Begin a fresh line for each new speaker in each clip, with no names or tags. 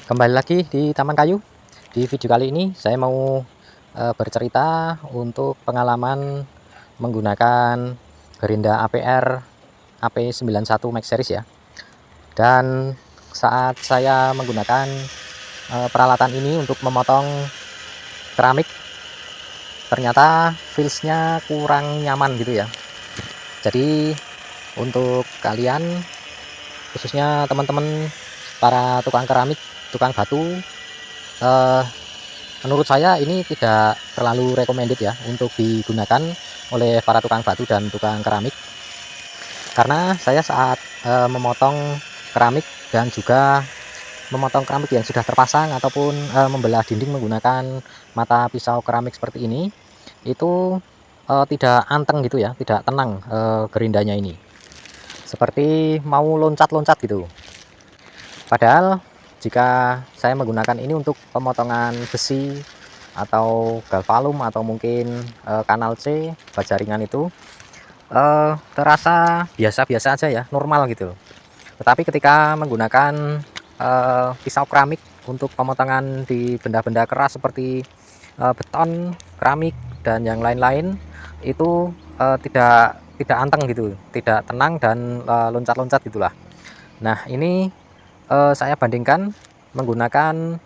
Kembali lagi di Taman Kayu. Di video kali ini saya mau bercerita untuk pengalaman menggunakan Gerinda APR AP91 Max Series ya. Dan saat saya menggunakan peralatan ini untuk memotong keramik, ternyata feelsnya kurang nyaman gitu ya. Jadi untuk kalian, khususnya teman-teman para tukang keramik, tukang batu, menurut saya ini tidak terlalu recommended ya untuk digunakan oleh para tukang batu dan tukang keramik, karena saya saat memotong keramik dan juga memotong keramik yang sudah terpasang ataupun membelah dinding menggunakan mata pisau keramik seperti ini, itu tidak anteng gitu ya, tidak tenang gerindanya ini, seperti mau loncat-loncat gitu. Padahal jika saya menggunakan ini untuk pemotongan besi atau galvalum atau mungkin kanal C baja ringan, itu terasa biasa-biasa aja ya, normal gitu. Tetapi ketika menggunakan pisau keramik untuk pemotongan di benda-benda keras seperti beton, keramik dan yang lain-lain, itu tidak anteng gitu, tidak tenang dan loncat-loncat gitulah. Nah, ini saya bandingkan menggunakan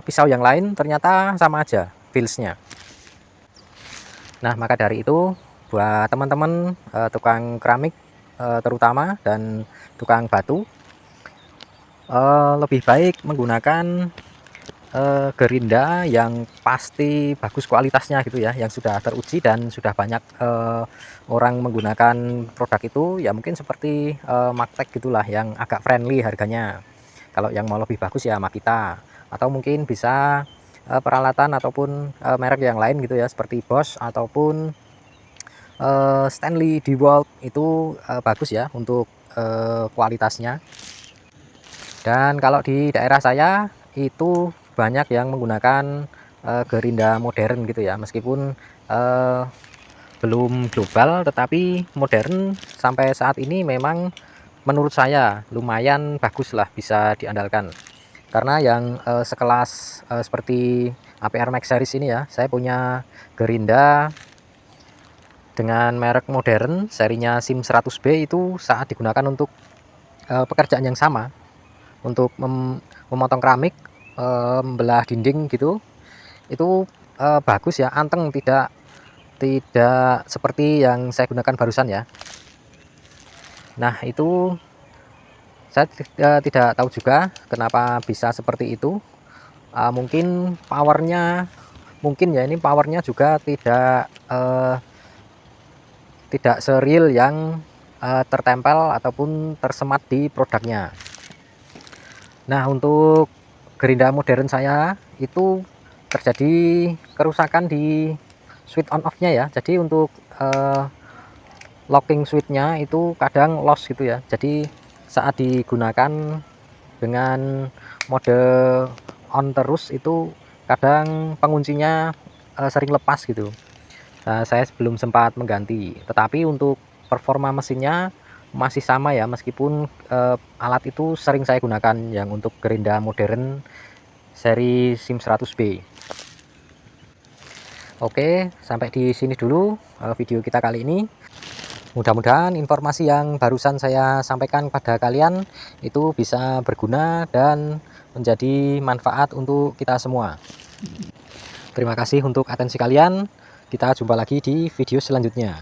pisau yang lain, ternyata sama aja feelsnya. Nah, maka dari itu buat teman-teman tukang keramik terutama dan tukang batu, lebih baik menggunakan Gerinda yang pasti bagus kualitasnya gitu ya, yang sudah teruji dan sudah banyak orang menggunakan produk itu ya, mungkin seperti Magtech gitulah, yang agak friendly harganya. Kalau yang mau lebih bagus ya Makita, atau mungkin bisa peralatan ataupun merek yang lain gitu ya, seperti Bosch ataupun Stanley DeWalt, itu bagus ya untuk kualitasnya. Dan kalau di daerah saya itu banyak yang menggunakan Gerinda modern gitu ya, meskipun belum global tetapi modern sampai saat ini memang menurut saya lumayan bagus lah, bisa diandalkan. Karena yang sekelas seperti APR Max Series ini ya, saya punya Gerinda dengan merek modern serinya SIM 100B, itu saat digunakan untuk pekerjaan yang sama, untuk memotong keramik, membelah dinding gitu, itu bagus ya, anteng, tidak seperti yang saya gunakan barusan ya. Nah, itu saya tidak tahu juga kenapa bisa seperti itu. Mungkin powernya, mungkin ya, ini powernya juga tidak seril yang tertempel ataupun tersemat di produknya. Nah, untuk Gerinda modern saya itu terjadi kerusakan di switch on off nya ya. Jadi untuk locking switchnya itu kadang loss gitu ya. Jadi saat digunakan dengan mode on terus itu kadang penguncinya sering lepas gitu. Nah, saya belum sempat mengganti, tetapi untuk performa mesinnya masih sama ya, meskipun alat itu sering saya gunakan yang untuk Gerinda modern seri SIM 100B. Oke, sampai di sini dulu video kita kali ini. Mudah-mudahan informasi yang barusan saya sampaikan pada kalian itu bisa berguna dan menjadi manfaat untuk kita semua. Terima kasih untuk atensi kalian. Kita jumpa lagi di video selanjutnya.